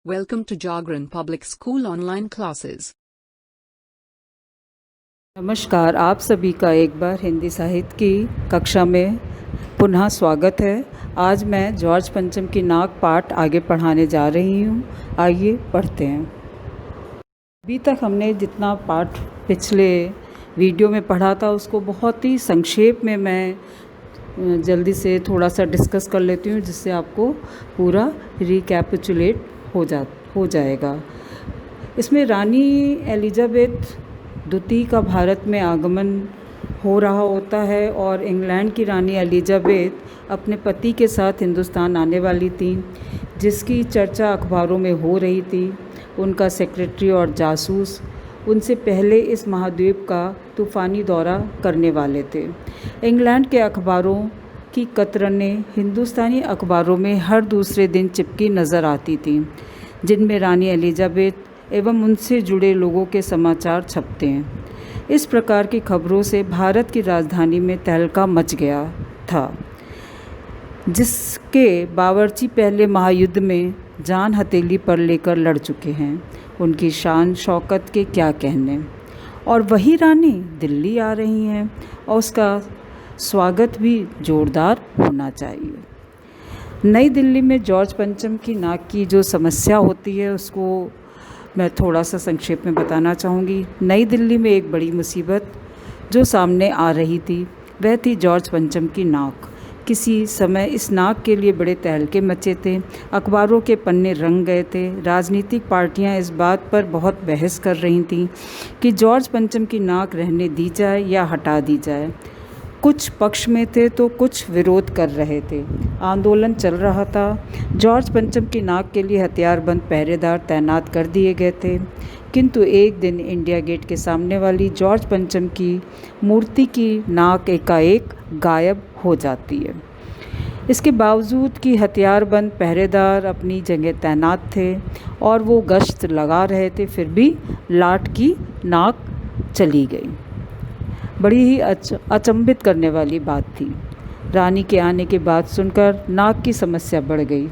Welcome to Jagran Public School online classes. नमस्कार, आप सभी का एक बार हिंदी साहित्य की कक्षा में पुनः स्वागत है। आज मैं जॉर्ज पंचम की नाक पाठ आगे पढ़ाने जा रही हूँ। आइए पढ़ते हैं। अभी तक हमने जितना पाठ पिछले वीडियो में पढ़ा था उसको बहुत ही संक्षेप में मैं जल्दी से थोड़ा सा डिस्कस कर लेती हूँ, जिससे आपको पूरा रिकैपिचुलेट हो जाएगा। इसमें रानी एलिजाबेथ द्वितीय का भारत में आगमन हो रहा होता है और इंग्लैंड की रानी एलिजाबेथ अपने पति के साथ हिंदुस्तान आने वाली थी, जिसकी चर्चा अखबारों में हो रही थी। उनका सेक्रेटरी और जासूस उनसे पहले इस महाद्वीप का तूफ़ानी दौरा करने वाले थे। इंग्लैंड के अखबारों की कतरनें हिंदुस्तानी अखबारों में हर दूसरे दिन चिपकी नज़र आती थीं, जिनमें रानी एलिजाबेथ एवं उनसे जुड़े लोगों के समाचार छपते हैं। इस प्रकार की खबरों से भारत की राजधानी में तहलका मच गया था, जिसके बावर्ची पहले महायुद्ध में जान हथेली पर लेकर लड़ चुके हैं। उनकी शान शौकत के क्या कहने। और वही रानी दिल्ली आ रही हैं और उसका स्वागत भी जोरदार होना चाहिए। नई दिल्ली में जॉर्ज पंचम की नाक की जो समस्या होती है उसको मैं थोड़ा सा संक्षेप में बताना चाहूँगी। नई दिल्ली में एक बड़ी मुसीबत जो सामने आ रही थी वह थी जॉर्ज पंचम की नाक। किसी समय इस नाक के लिए बड़े तहलके मचे थे। अखबारों के पन्ने रंग गए थे। राजनीतिक पार्टियां इस बात पर बहुत बहस कर रही थीं कि जॉर्ज पंचम की नाक रहने दी जाए या हटा दी जाए। कुछ पक्ष में थे तो कुछ विरोध कर रहे थे। आंदोलन चल रहा था। जॉर्ज पंचम की नाक के लिए हथियारबंद पहरेदार तैनात कर दिए गए थे, किंतु एक दिन इंडिया गेट के सामने वाली जॉर्ज पंचम की मूर्ति की नाक एकाएक गायब हो जाती है। इसके बावजूद कि हथियारबंद पहरेदार अपनी जगह तैनात थे और वो गश्त लगा रहे थे, फिर भी लाट की नाक चली गई। बड़ी ही अचंभित करने वाली बात थी। रानी के आने की बात सुनकर नाक की समस्या बढ़ गई।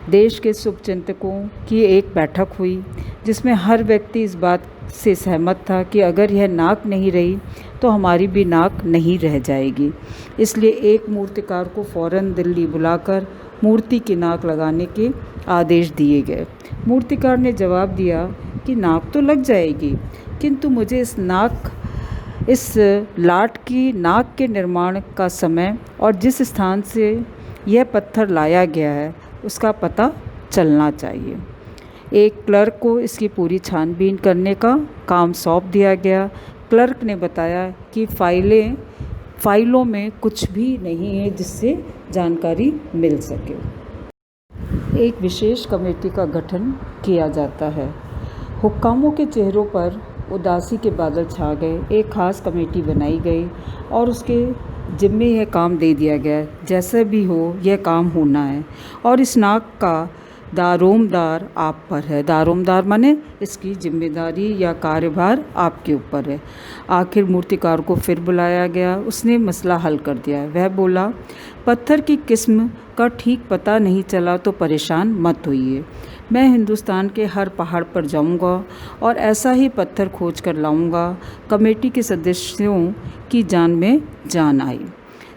देश के शुभचिंतकों की एक बैठक हुई, जिसमें हर व्यक्ति इस बात से सहमत था कि अगर यह नाक नहीं रही तो हमारी भी नाक नहीं रह जाएगी। इसलिए एक मूर्तिकार को फ़ौरन दिल्ली बुलाकर मूर्ति की नाक लगाने के आदेश दिए गए। मूर्तिकार ने जवाब दिया कि नाक तो लग जाएगी, किंतु मुझे इस लाट की नाक के निर्माण का समय और जिस स्थान से यह पत्थर लाया गया है उसका पता चलना चाहिए। एक क्लर्क को इसकी पूरी छानबीन करने का काम सौंप दिया गया। क्लर्क ने बताया कि फाइलों में कुछ भी नहीं है जिससे जानकारी मिल सके। एक विशेष कमेटी का गठन किया जाता है। हुक्कामों के चेहरों पर उदासी के बादल छा गए। एक खास कमेटी बनाई गई और उसके जिम्मे यह काम दे दिया गया, जैसे भी हो यह काम होना है और इस नाक का दारोमदार आप पर है। दारोमदार माने इसकी जिम्मेदारी या कार्यभार आपके ऊपर है। आखिर मूर्तिकार को फिर बुलाया गया। उसने मसला हल कर दिया। वह बोला, पत्थर की किस्म का ठीक पता नहीं चला तो परेशान मत होइए। मैं हिंदुस्तान के हर पहाड़ पर जाऊंगा और ऐसा ही पत्थर खोज कर लाऊंगा। कमेटी के सदस्यों की जान में जान आई।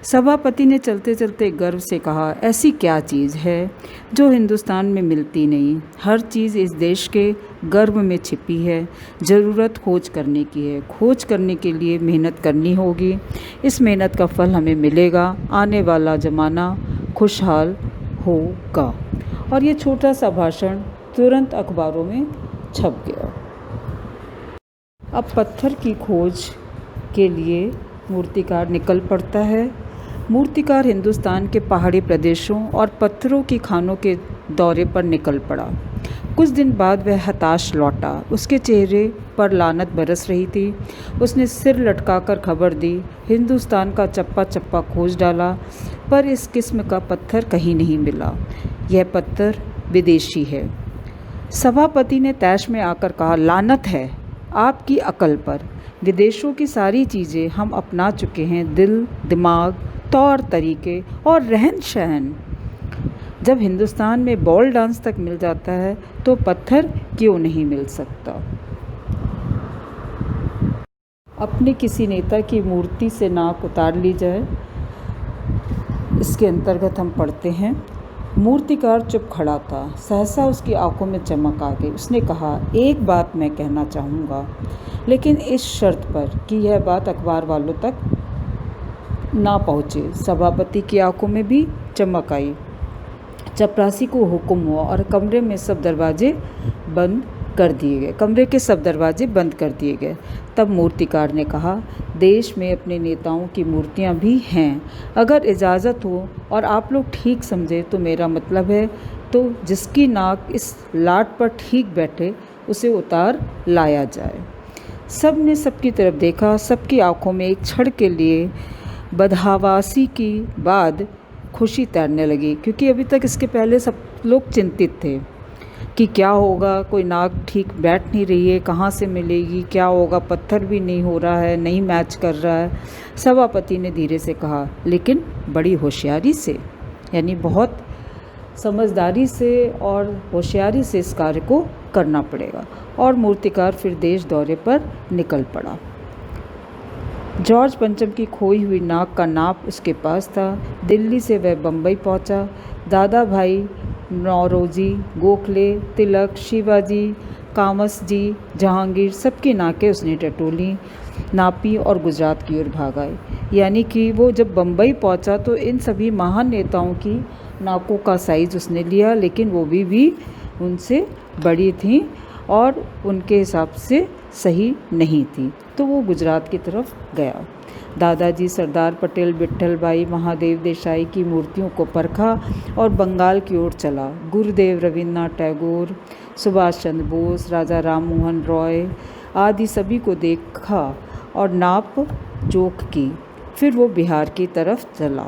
सभापति ने चलते चलते गर्व से कहा, ऐसी क्या चीज़ है जो हिंदुस्तान में मिलती नहीं। हर चीज़ इस देश के गर्भ में छिपी है। ज़रूरत खोज करने की है। खोज करने के लिए मेहनत करनी होगी। इस मेहनत का फल हमें मिलेगा। आने वाला ज़माना खुशहाल होगा। और ये छोटा सा भाषण तुरंत अखबारों में छप गया। अब पत्थर की खोज के लिए मूर्तिकार निकल पड़ता है। मूर्तिकार हिंदुस्तान के पहाड़ी प्रदेशों और पत्थरों की खानों के दौरे पर निकल पड़ा। कुछ दिन बाद वह हताश लौटा। उसके चेहरे पर लानत बरस रही थी। उसने सिर लटकाकर खबर दी। हिंदुस्तान का चप्पा चप्पा खोज डाला, पर इस किस्म का पत्थर कहीं नहीं मिला। यह पत्थर विदेशी है। सभापति ने तैश में आकर कहा, लानत है आपकी अकल पर। विदेशों की सारी चीज़ें हम अपना चुके हैं। दिल, दिमाग, तौर तरीके और रहन सहन। जब हिंदुस्तान में बॉल डांस तक मिल जाता है तो पत्थर क्यों नहीं मिल सकता। अपने किसी नेता की मूर्ति से नाक उतार ली जाए। इसके अंतर्गत हम पढ़ते हैं, मूर्तिकार चुप खड़ा था। सहसा उसकी आंखों में चमक आ गई। उसने कहा, एक बात मैं कहना चाहूँगा, लेकिन इस शर्त पर कि यह बात अखबार वालों तक ना पहुँचे। सभापति की आंखों में भी चमक आई। चपरासी को हुक्म हुआ और कमरे के सब दरवाजे बंद कर दिए गए। तब मूर्तिकार ने कहा, देश में अपने नेताओं की मूर्तियां भी हैं। अगर इजाज़त हो और आप लोग ठीक समझे तो मेरा मतलब है तो जिसकी नाक इस लाट पर ठीक बैठे उसे उतार लाया जाए। सब ने सबकी तरफ देखा। सबकी आंखों में एक क्षण के लिए बदहवासी की बाद खुशी तैरने लगी, क्योंकि अभी तक इसके पहले सब लोग चिंतित थे कि क्या होगा, कोई नाक ठीक बैठ नहीं रही है, कहाँ से मिलेगी, क्या होगा, पत्थर भी नहीं हो रहा है, नहीं मैच कर रहा है। सभापति ने धीरे से कहा, लेकिन बड़ी होशियारी से, यानी बहुत समझदारी से और होशियारी से इस कार्य को करना पड़ेगा। और मूर्तिकार फिर देश दौरे पर निकल पड़ा। जॉर्ज पंचम की खोई हुई नाक का नाप उसके पास था। दिल्ली से वह बम्बई पहुंचा। दादा भाई, नौरोजी, गोखले, तिलक, शिवाजी, कामस जी, जहांगीर, सबकी नाकें उसने टटोली, नापी और गुजरात की ओर भाग आए। यानी कि वो जब बम्बई पहुंचा तो इन सभी महान नेताओं की नाकों का साइज़ उसने लिया, लेकिन वो भी उनसे बड़ी थी और उनके हिसाब से सही नहीं थी, तो वो गुजरात की तरफ गया। दादाजी सरदार पटेल, विट्ठल भाई, महादेव देसाई की मूर्तियों को परखा और बंगाल की ओर चला। गुरुदेव रविन्द्रनाथ टैगोर, सुभाष चंद्र बोस, राजा राम मोहन रॉय आदि सभी को देखा और नाप जोख की। फिर वो बिहार की तरफ चला।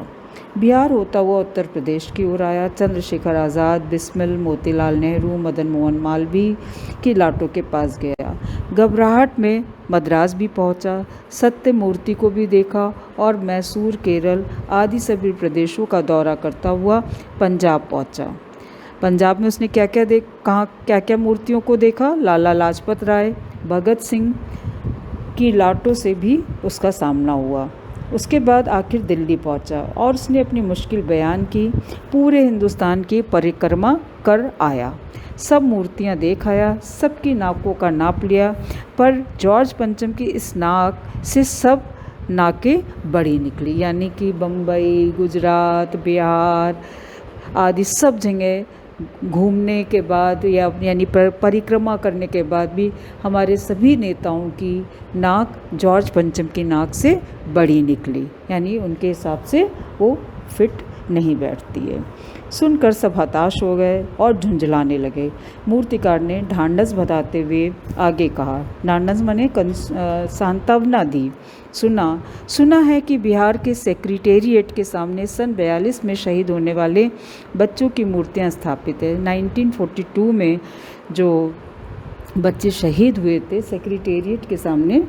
बिहार होता हुआ उत्तर प्रदेश की ओर आया। चंद्रशेखर आज़ाद, बिस्मिल, मोतीलाल नेहरू, मदन मोहन मालवीय की लाटों के पास गया। घबराहट में मद्रास भी पहुंचा। सत्य मूर्ति को भी देखा और मैसूर, केरल आदि सभी प्रदेशों का दौरा करता हुआ पंजाब पहुंचा। पंजाब में उसने क्या क्या मूर्तियों को देखा। लाला लाजपत राय, भगत सिंह की लाटों से भी उसका सामना हुआ। उसके बाद आखिर दिल्ली पहुंचा और उसने अपनी मुश्किल बयान की। पूरे हिंदुस्तान की परिक्रमा कर आया, सब मूर्तियां देख आया, सबकी नाकों का नाप लिया, पर जॉर्ज पंचम की इस नाक से सब नाकें बड़ी निकली। यानी कि बम्बई, गुजरात, बिहार आदि सब जगह घूमने के बाद यानी परिक्रमा करने के बाद भी हमारे सभी नेताओं की नाक जॉर्ज पंचम की नाक से बड़ी निकली, यानी उनके हिसाब से वो फिट नहीं बैठती है। सुनकर सब हताश हो गए और झुंझलाने लगे। मूर्तिकार ने ढांढस बंधाते हुए आगे कहा, ढांढस माने सांत्वना दी। सुना है कि बिहार के सेक्रेटेरिएट के सामने सन 42 में शहीद होने वाले बच्चों की मूर्तियां स्थापित है। 1942 में जो बच्चे शहीद हुए थे, सेक्रेटेरिएट के सामने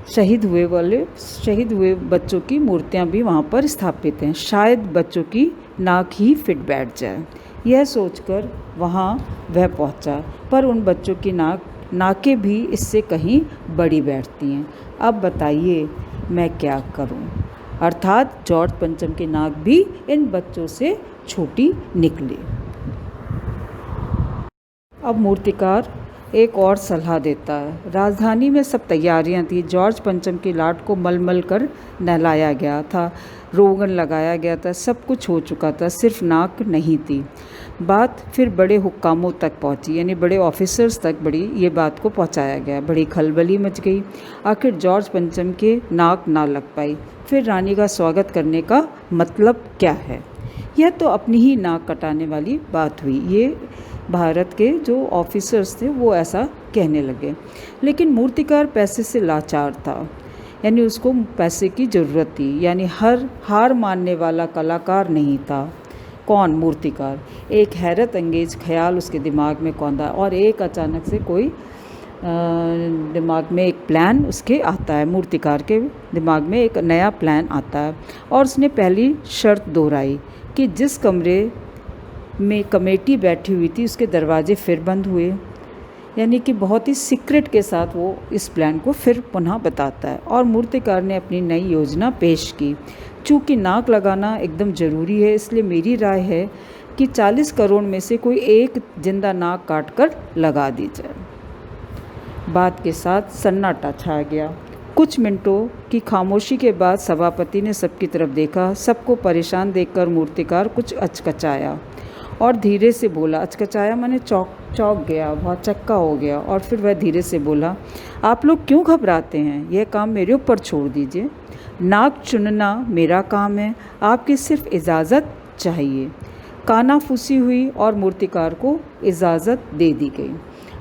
शहीद हुए बच्चों की मूर्तियां भी वहाँ पर स्थापित हैं। शायद बच्चों की नाक ही फिट बैठ जाए, यह सोचकर वहाँ वह पहुँचा, पर उन बच्चों की नाकें भी इससे कहीं बड़ी बैठती हैं। अब बताइए मैं क्या करूं? अर्थात जॉर्ज पंचम की नाक भी इन बच्चों से छोटी निकली। अब मूर्तिकार एक और सलाह देता है। राजधानी में सब तैयारियां थी। जॉर्ज पंचम की लाट को मलमल कर नहलाया गया था, रोगन लगाया गया था, सब कुछ हो चुका था, सिर्फ नाक नहीं थी। बात फिर बड़े हुक्कामों तक पहुंची, यानी बड़े ऑफिसर्स तक ये बात को पहुंचाया गया। बड़ी खलबली मच गई। आखिर जॉर्ज पंचम के नाक ना लग पाई। फिर रानी का स्वागत करने का मतलब क्या है? यह तो अपनी ही नाक कटाने वाली बात हुई। ये भारत के जो ऑफिसर्स थे वो ऐसा कहने लगे। लेकिन मूर्तिकार पैसे से लाचार था, यानी उसको पैसे की ज़रूरत थी, यानी हार मानने वाला कलाकार नहीं था। कौन? मूर्तिकार। एक हैरत अंगेज ख्याल उसके दिमाग में कौंधा और एक अचानक से कोई दिमाग में एक प्लान उसके आता है। मूर्तिकार के दिमाग में एक नया प्लान आता है और उसने पहली शर्त दोहराई कि जिस कमरे में कमेटी बैठी हुई थी उसके दरवाजे फिर बंद हुए। यानी कि बहुत ही सीक्रेट के साथ वो इस प्लान को फिर पुनः बताता है और मूर्तिकार ने अपनी नई योजना पेश की। चूँकि नाक लगाना एकदम ज़रूरी है, इसलिए मेरी राय है कि 40 करोड़ में से कोई एक जिंदा नाक काट कर लगा दी जाए। बात के साथ सन्नाटा छा गया। कुछ मिनटों की खामोशी के बाद सभापति ने सबकी तरफ देखा। सबको परेशान देखकर मूर्तिकार कुछ अचकचाया और धीरे से बोला। अचकचाया माने चौंक गया, बहुत चक्का हो गया। और फिर वह धीरे से बोला, आप लोग क्यों घबराते हैं? यह काम मेरे ऊपर छोड़ दीजिए। नाक चुनना मेरा काम है, आपकी सिर्फ इजाज़त चाहिए। कानाफूसी हुई और मूर्तिकार को इजाज़त दे दी गई।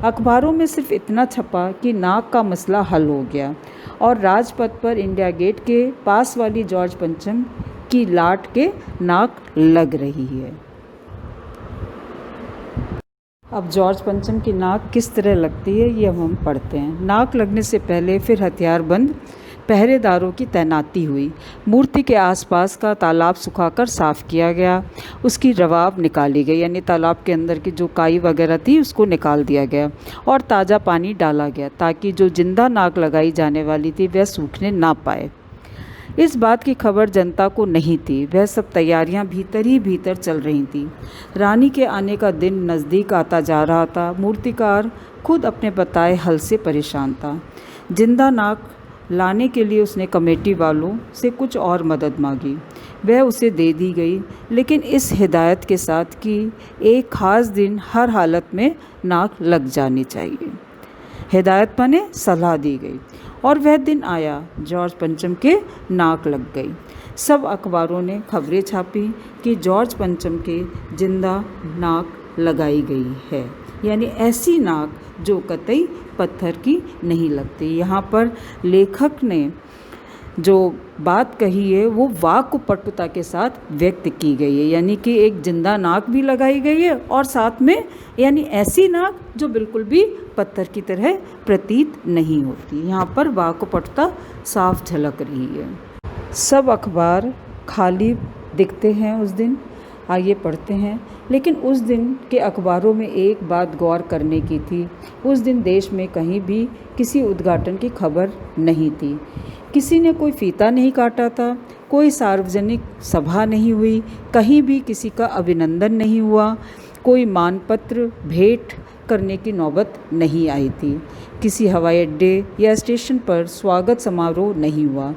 अखबारों में सिर्फ इतना छपा कि नाक का मसला हल हो गया और राजपथ पर इंडिया गेट के पास वाली जॉर्ज पंचम की लाट के नाक लग रही है। अब जॉर्ज पंचम की नाक किस तरह लगती है ये हम पढ़ते हैं। नाक लगने से पहले फिर हथियारबंद पहरेदारों की तैनाती हुई। मूर्ति के आसपास का तालाब सुखाकर साफ़ किया गया। उसकी रवाब निकाली गई, यानी तालाब के अंदर की जो काई वगैरह थी उसको निकाल दिया गया और ताज़ा पानी डाला गया ताकि जो जिंदा नाक लगाई जाने वाली थी वह सूखने ना पाए। इस बात की खबर जनता को नहीं थी। वह सब तैयारियां भीतर ही भीतर चल रही थीं। रानी के आने का दिन नज़दीक आता जा रहा था। मूर्तिकार खुद अपने बताए हल से परेशान था। जिंदा नाक लाने के लिए उसने कमेटी वालों से कुछ और मदद मांगी। वह उसे दे दी गई, लेकिन इस हिदायत के साथ कि एक ख़ास दिन हर हालत में नाक लग जानी चाहिए। हिदायत माने सलाह दी गई और वह दिन आया। जॉर्ज पंचम के नाक लग गई। सब अखबारों ने खबरें छापी कि जॉर्ज पंचम के जिंदा नाक लगाई गई है, यानी ऐसी नाक जो कतई पत्थर की नहीं लगती। यहाँ पर लेखक ने जो बात कही है वो वाक्पटुता के साथ व्यक्त की गई है, यानी कि एक जिंदा नाक भी लगाई गई है और साथ में यानी ऐसी नाक जो बिल्कुल भी पत्थर की तरह प्रतीत नहीं होती। यहाँ पर वाक्पटुता साफ झलक रही है। सब अखबार खाली दिखते हैं उस दिन। आइए पढ़ते हैं। लेकिन उस दिन के अखबारों में एक बात गौर करने की थी। उस दिन देश में कहीं भी किसी उद्घाटन की खबर नहीं थी। किसी ने कोई फीता नहीं काटा था, कोई सार्वजनिक सभा नहीं हुई, कहीं भी किसी का अभिनंदन नहीं हुआ, कोई मानपत्र भेंट करने की नौबत नहीं आई थी। किसी हवाई अड्डे या स्टेशन पर स्वागत समारोह नहीं हुआ।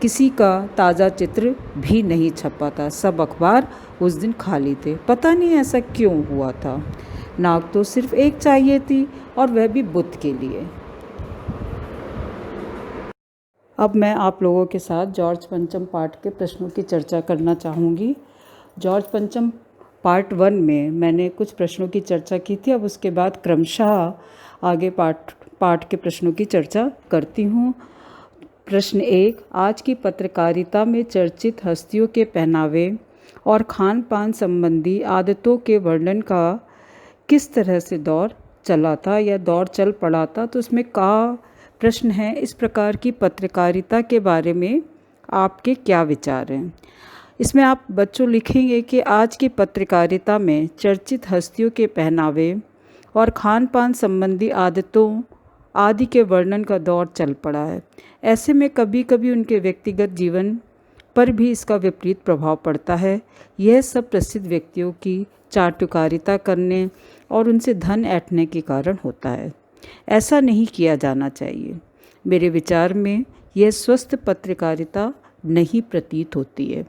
किसी का ताज़ा चित्र भी नहीं छपा था। सब अखबार उस दिन खाली थे। पता नहीं ऐसा क्यों हुआ था। नाक तो सिर्फ एक चाहिए थी और वह भी बुद्ध के लिए। अब मैं आप लोगों के साथ जॉर्ज पंचम पाठ के प्रश्नों की चर्चा करना चाहूँगी। जॉर्ज पंचम पार्ट 1 में मैंने कुछ प्रश्नों की चर्चा की थी। अब उसके बाद क्रमशः आगे पाठ के प्रश्नों की चर्चा करती हूँ। प्रश्न 1, आज की पत्रकारिता में चर्चित हस्तियों के पहनावे और खान पान संबंधी आदतों के वर्णन का किस तरह से दौर चला था या दौर चल पड़ा था। तो इसमें का प्रश्न है, इस प्रकार की पत्रकारिता के बारे में आपके क्या विचार हैं। इसमें आप बच्चों लिखेंगे कि आज की पत्रकारिता में चर्चित हस्तियों के पहनावे और खान पान संबंधी आदतों आदि के वर्णन का दौर चल पड़ा है। ऐसे में कभी कभी उनके व्यक्तिगत जीवन पर भी इसका विपरीत प्रभाव पड़ता है। यह सब प्रसिद्ध व्यक्तियों की चाटुकारिता करने और उनसे धन ऐंठने के कारण होता है। ऐसा नहीं किया जाना चाहिए। मेरे विचार में यह स्वस्थ पत्रकारिता नहीं प्रतीत होती है।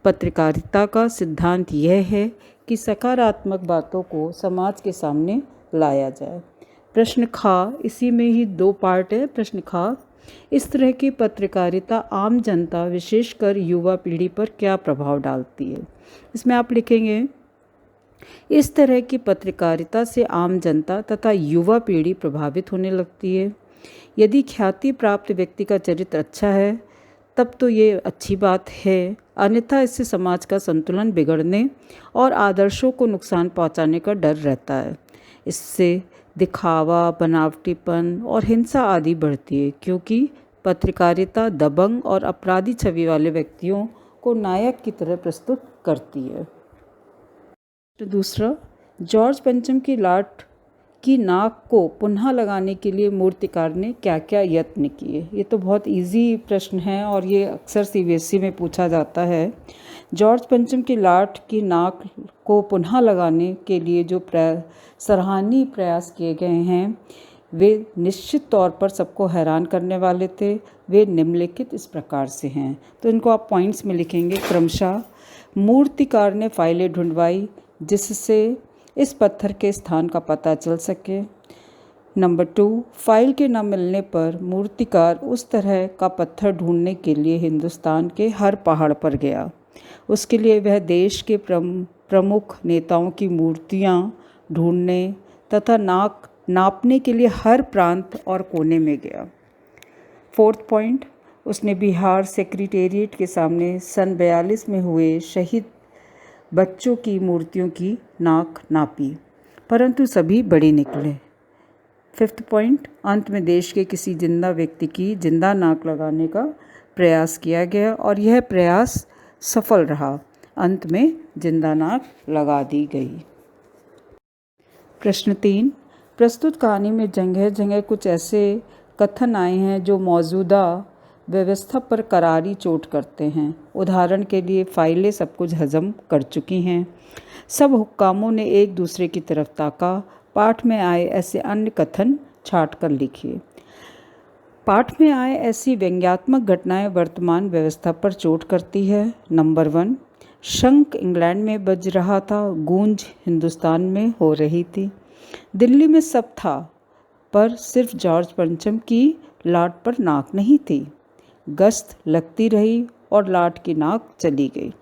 पत्रकारिता का सिद्धांत यह है कि सकारात्मक बातों को समाज के सामने लाया जाए। प्रश्न खा, इसी में ही 2 पार्ट है। प्रश्न खा, इस तरह की पत्रकारिता आम जनता विशेषकर युवा पीढ़ी पर क्या प्रभाव डालती है। इसमें आप लिखेंगे, इस तरह की पत्रकारिता से आम जनता तथा युवा पीढ़ी प्रभावित होने लगती है। यदि ख्याति प्राप्त व्यक्ति का चरित्र अच्छा है तब तो ये अच्छी बात है, अन्यथा इससे समाज का संतुलन बिगड़ने और आदर्शों को नुकसान पहुंचाने का डर रहता है। इससे दिखावा, बनावटीपन और हिंसा आदि बढ़ती है, क्योंकि पत्रकारिता दबंग और अपराधी छवि वाले व्यक्तियों को नायक की तरह प्रस्तुत करती है। तो दूसरा, जॉर्ज पंचम की लाट की नाक को पुनः लगाने के लिए मूर्तिकार ने क्या क्या यत्न किए। ये तो बहुत इजी प्रश्न है और ये अक्सर सीबीएसई में पूछा जाता है। जॉर्ज पंचम की लाट की नाक को पुनः लगाने के लिए जो सराहनीय प्रयास किए गए हैं वे निश्चित तौर पर सबको हैरान करने वाले थे। वे निम्नलिखित इस प्रकार से हैं, तो इनको आप पॉइंट्स में लिखेंगे क्रमशः। मूर्तिकार ने फाइलें ढूंढवाई जिससे इस पत्थर के स्थान का पता चल सके। नंबर 2, फाइल के न मिलने पर मूर्तिकार उस तरह का पत्थर ढूंढने के लिए हिंदुस्तान के हर पहाड़ पर गया। उसके लिए वह देश के प्रमुख नेताओं की मूर्तियां ढूंढने तथा नापने के लिए हर प्रांत और कोने में गया। 4th पॉइंट, उसने बिहार सेक्रेटेरिएट के सामने सन 42 में हुए शहीद बच्चों की मूर्तियों की नाक नापी, परंतु सभी बड़ी निकले। 5th पॉइंट, अंत में देश के किसी जिंदा व्यक्ति की जिंदा नाक लगाने का प्रयास किया गया और यह प्रयास सफल रहा। अंत में जिंदा नाक लगा दी गई। प्रश्न 3, प्रस्तुत कहानी में जगह जगह कुछ ऐसे कथन आए हैं जो मौजूदा व्यवस्था पर करारी चोट करते हैं। उदाहरण के लिए, फाइलें सब कुछ हजम कर चुकी हैं। सब हुक्कामों ने एक दूसरे की तरफ ताका। पाठ में आए ऐसे अन्य कथन छांट कर लिखिए। पाठ में आए ऐसी व्यंग्यात्मक घटनाएं वर्तमान व्यवस्था पर चोट करती है। नंबर 1, शंख इंग्लैंड में बज रहा था, गूंज हिंदुस्तान में हो रही थी। दिल्ली में सब था पर सिर्फ जॉर्ज पंचम की लाट पर नाक नहीं थी। गश्त लगती रही और लाट की नाक चली गई।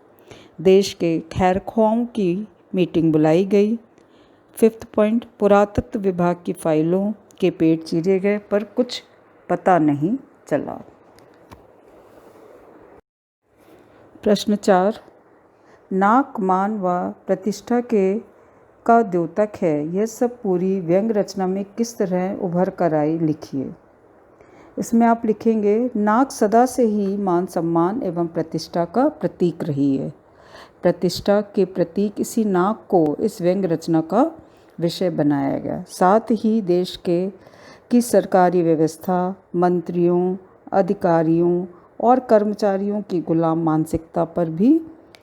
देश के खैरख्वाहों की मीटिंग बुलाई गई। 5th पॉइंट, पुरातत्व विभाग की फाइलों के पेट चीरे गए पर कुछ पता नहीं चला। प्रश्न 4, नाक मान व प्रतिष्ठा का द्योतक है। यह सब पूरी व्यंग रचना में किस तरह उभर कर आई, लिखिए। इसमें आप लिखेंगे, नाक सदा से ही मान सम्मान एवं प्रतिष्ठा का प्रतीक रही है। प्रतिष्ठा के प्रतीक इसी नाक को इस व्यंग रचना का विषय बनाया गया। साथ ही देश की सरकारी व्यवस्था, मंत्रियों, अधिकारियों और कर्मचारियों की गुलाम मानसिकता पर भी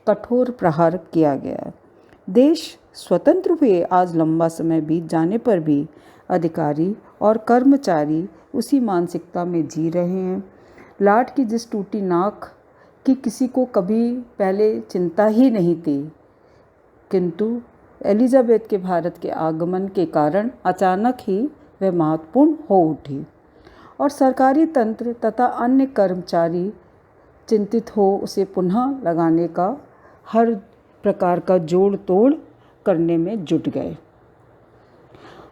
कठोर प्रहार किया गया। देश स्वतंत्र हुए आज लंबा समय बीत जाने पर भी अधिकारी और कर्मचारी उसी मानसिकता में जी रहे हैं। लाट की जिस टूटी नाक की किसी को कभी पहले चिंता ही नहीं थी, किंतु एलिजाबेथ के भारत के आगमन के कारण अचानक ही वह महत्वपूर्ण हो उठी और सरकारी तंत्र तथा अन्य कर्मचारी चिंतित हो उसे पुनः लगाने का हर प्रकार का जोड़ तोड़ करने में जुट गए।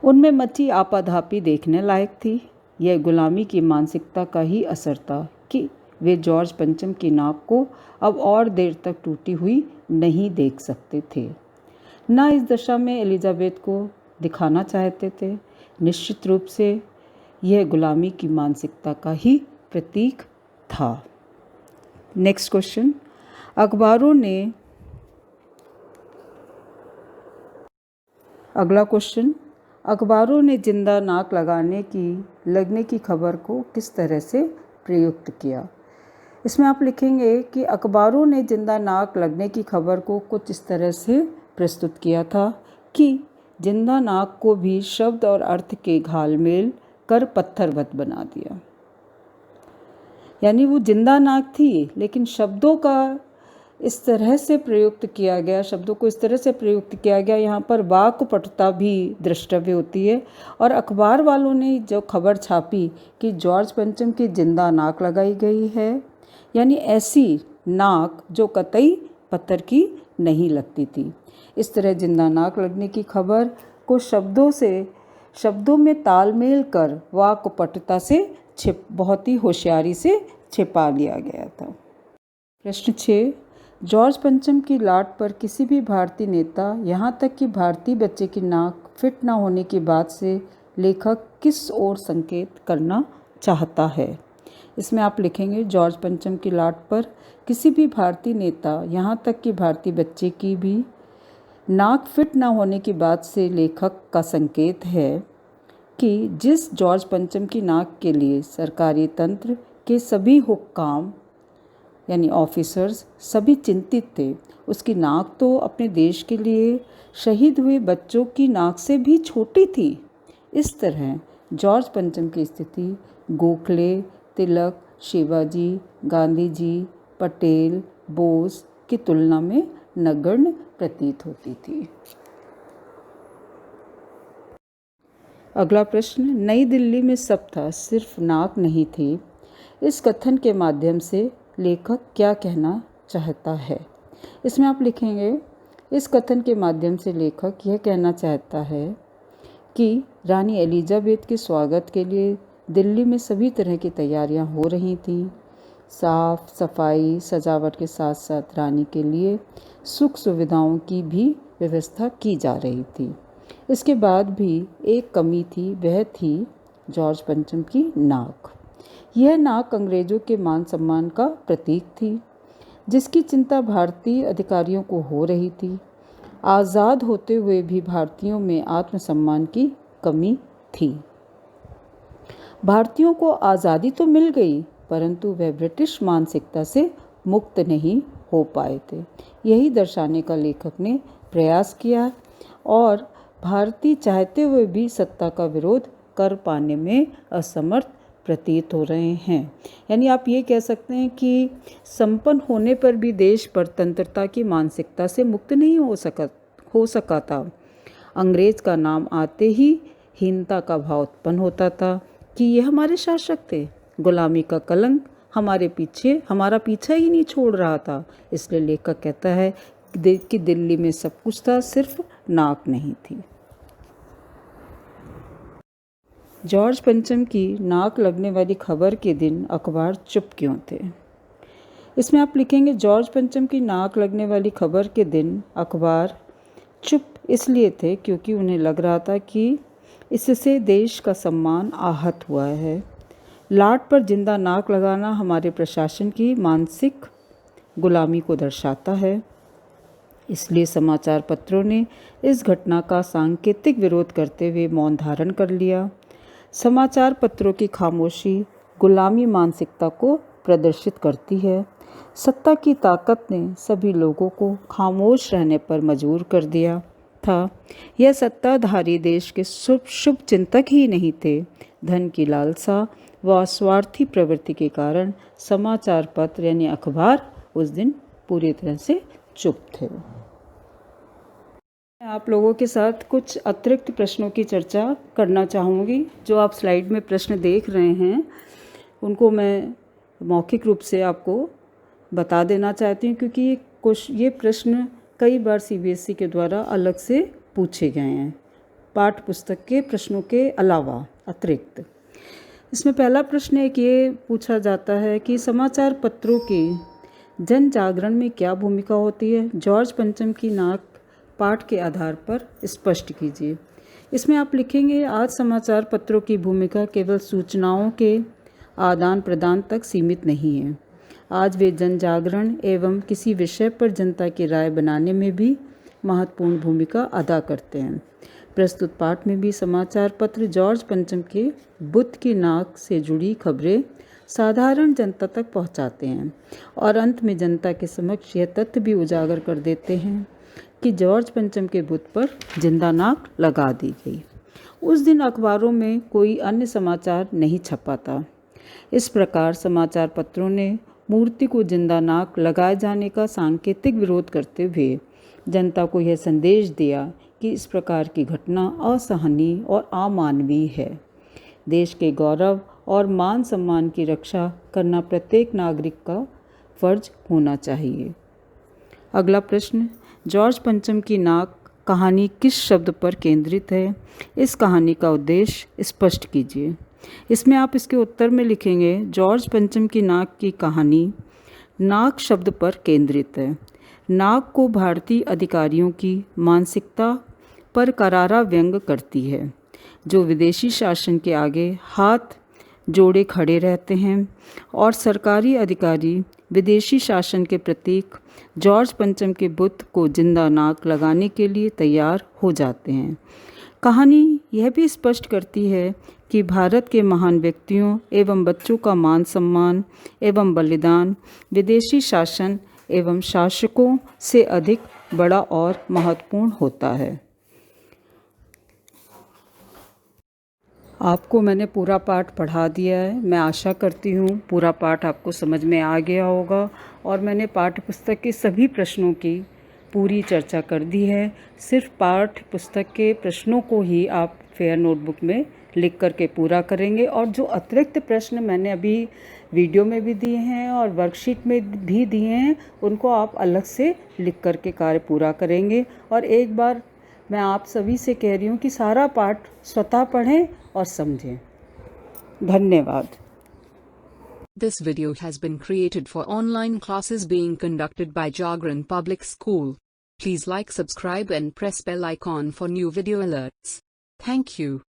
उनमें मची आपाधापी देखने लायक थी। यह गुलामी की मानसिकता का ही असर था कि वे जॉर्ज पंचम की नाक को अब और देर तक टूटी हुई नहीं देख सकते थे। न इस दशा में एलिजाबेथ को दिखाना चाहते थे। निश्चित रूप से यह गुलामी की मानसिकता का ही प्रतीक था। नेक्स्ट क्वेश्चन, अगला क्वेश्चन, अखबारों ने जिंदा नाक लगने की खबर को किस तरह से प्रयुक्त किया। इसमें आप लिखेंगे कि अखबारों ने जिंदा नाक लगने की खबर को कुछ इस तरह से प्रस्तुत किया था कि जिंदा नाक को भी शब्द और अर्थ के घालमेल कर पत्थरवत बना दिया। यानी वो जिंदा नाक थी लेकिन शब्दों का इस तरह से प्रयुक्त किया गया, शब्दों को इस तरह से प्रयुक्त किया गया, यहाँ पर वाक्पटुता भी द्रष्टव्य होती है। और अखबार वालों ने जो खबर छापी कि जॉर्ज पंचम की जिंदा नाक लगाई गई है, यानी ऐसी नाक जो कतई पत्थर की नहीं लगती थी। इस तरह जिंदा नाक लगने की खबर को शब्दों में तालमेल कर वाक्पटुता से बहुत ही होशियारी से छिपा लिया गया था। प्रश्न 6, जॉर्ज पंचम की लाट पर किसी भी भारतीय नेता, यहाँ तक कि भारतीय बच्चे की नाक फिट न होने की बात से लेखक किस ओर संकेत करना चाहता है। इसमें आप लिखेंगे, जॉर्ज पंचम की लाट पर किसी भी भारतीय नेता, यहाँ तक कि भारतीय बच्चे की भी नाक फिट न होने की बात से लेखक का संकेत है कि जिस जॉर्ज पंचम की नाक के लिए सरकारी तंत्र के सभी हुक्काम यानी ऑफिसर्स सभी चिंतित थे, उसकी नाक तो अपने देश के लिए शहीद हुए बच्चों की नाक से भी छोटी थी। इस तरह जॉर्ज पंचम की स्थिति गोखले, तिलक, शिवाजी, गांधी जी, पटेल, बोस की तुलना में नगण्य प्रतीत होती थी। अगला प्रश्न, नई दिल्ली में सब था सिर्फ नाक नहीं थी। इस कथन के माध्यम से लेखक क्या कहना चाहता है? इसमें आप लिखेंगे, इस कथन के माध्यम से लेखक यह कहना चाहता है कि रानी एलिजाबेथ के स्वागत के लिए दिल्ली में सभी तरह की तैयारियां हो रही थीं। साफ सफाई, सजावट के साथ साथ रानी के लिए सुख सुविधाओं की भी व्यवस्था की जा रही थी। इसके बाद भी एक कमी थी, वह थी जॉर्ज पंचम की नाक। यह नाक अंग्रेजों के मान सम्मान का प्रतीक थी, जिसकी चिंता भारतीय अधिकारियों को हो रही थी। आज़ाद होते हुए भी भारतीयों में आत्मसम्मान की कमी थी। भारतीयों को आज़ादी तो मिल गई, परंतु वह ब्रिटिश मानसिकता से मुक्त नहीं हो पाए थे। यही दर्शाने का लेखक ने प्रयास किया और भारतीय चाहते हुए भी सत्ता का विरोध कर पाने में असमर्थ प्रतीत हो रहे हैं। यानी आप ये कह सकते हैं कि संपन्न होने पर भी देश परतंत्रता की मानसिकता से मुक्त नहीं हो सका था। अंग्रेज का नाम आते ही हीनता का भाव उत्पन्न होता था कि ये हमारे शासक थे। गुलामी का कलंक हमारा पीछा ही नहीं छोड़ रहा था। इसलिए लेखक कहता है कि दिल्ली में सब कुछ था, सिर्फ नाक नहीं थी। जॉर्ज पंचम की नाक लगने वाली खबर के दिन अखबार चुप क्यों थे? इसमें आप लिखेंगे, जॉर्ज पंचम की नाक लगने वाली खबर के दिन अखबार चुप इसलिए थे क्योंकि उन्हें लग रहा था कि इससे देश का सम्मान आहत हुआ है। लाट पर जिंदा नाक लगाना हमारे प्रशासन की मानसिक गुलामी को दर्शाता है। इसलिए समाचार पत्रों ने इस घटना का सांकेतिक विरोध करते हुए मौन धारण कर लिया। समाचार पत्रों की खामोशी गुलामी मानसिकता को प्रदर्शित करती है। सत्ता की ताकत ने सभी लोगों को खामोश रहने पर मजबूर कर दिया था। यह सत्ताधारी देश के शुभ चिंतक ही नहीं थे। धन की लालसा व स्वार्थी प्रवृत्ति के कारण समाचार पत्र यानी अखबार उस दिन पूरी तरह से चुप थे। आप लोगों के साथ कुछ अतिरिक्त प्रश्नों की चर्चा करना चाहूँगी। जो आप स्लाइड में प्रश्न देख रहे हैं उनको मैं मौखिक रूप से आपको बता देना चाहती हूँ, क्योंकि ये प्रश्न कई बार सीबीएसई के द्वारा अलग से पूछे गए हैं, पाठ्य पुस्तक के प्रश्नों के अलावा अतिरिक्त। इसमें पहला प्रश्न एक ये पूछा जाता है कि समाचार पत्रों की जन जागरण में क्या भूमिका होती है? जॉर्ज पंचम की नाक पाठ के आधार पर स्पष्ट कीजिए। इसमें आप लिखेंगे, आज समाचार पत्रों की भूमिका केवल सूचनाओं के आदान प्रदान तक सीमित नहीं है। आज वे जन जागरण एवं किसी विषय पर जनता की राय बनाने में भी महत्वपूर्ण भूमिका अदा करते हैं। प्रस्तुत पाठ में भी समाचार पत्र जॉर्ज पंचम के बुद्ध की नाक से जुड़ी खबरें साधारण जनता तक पहुंचाते हैं और अंत में जनता के समक्ष यह तथ्य भी उजागर कर देते हैं कि जॉर्ज पंचम के बुत पर जिंदा नाक लगा दी गई। उस दिन अखबारों में कोई अन्य समाचार नहीं छपा था। इस प्रकार समाचार पत्रों ने मूर्ति को जिंदा नाक लगाए जाने का सांकेतिक विरोध करते हुए जनता को यह संदेश दिया कि इस प्रकार की घटना असहनीय और अमानवीय है। देश के गौरव और मान सम्मान की रक्षा करना प्रत्येक नागरिक का फर्ज होना चाहिए। अगला प्रश्न, जॉर्ज पंचम की नाक कहानी किस शब्द पर केंद्रित है? इस कहानी का उद्देश्य स्पष्ट कीजिए। इसमें आप इसके उत्तर में लिखेंगे, जॉर्ज पंचम की नाक की कहानी नाक शब्द पर केंद्रित है। नाक को भारतीय अधिकारियों की मानसिकता पर करारा व्यंग करती है, जो विदेशी शासन के आगे हाथ जोड़े खड़े रहते हैं और सरकारी अधिकारी विदेशी शासन के प्रतीक जॉर्ज पंचम के बुत को जिंदा नाक लगाने के लिए तैयार हो जाते हैं। कहानी यह भी स्पष्ट करती है कि भारत के महान व्यक्तियों एवं बच्चों का मान सम्मान एवं बलिदान विदेशी शासन एवं शासकों से अधिक बड़ा और महत्वपूर्ण होता है। आपको मैंने पूरा पाठ पढ़ा दिया है। मैं आशा करती हूँ पूरा पाठ आपको समझ में आ गया होगा और मैंने पाठ्य पुस्तक के सभी प्रश्नों की पूरी चर्चा कर दी है। सिर्फ पाठ्य पुस्तक के प्रश्नों को ही आप फेयर नोटबुक में लिख करके पूरा करेंगे और जो अतिरिक्त प्रश्न मैंने अभी वीडियो में भी दिए हैं और वर्कशीट में भी दिए हैं उनको आप अलग से लिख करके कार्य पूरा करेंगे। और एक बार मैं आप सभी से कह रही हूँ कि सारा पाठ स्वतः पढ़ें और समझें। धन्यवाद। This video has been created for online classes being conducted by Jagran Public School. Please like, subscribe and press bell icon for new video alerts. Thank you.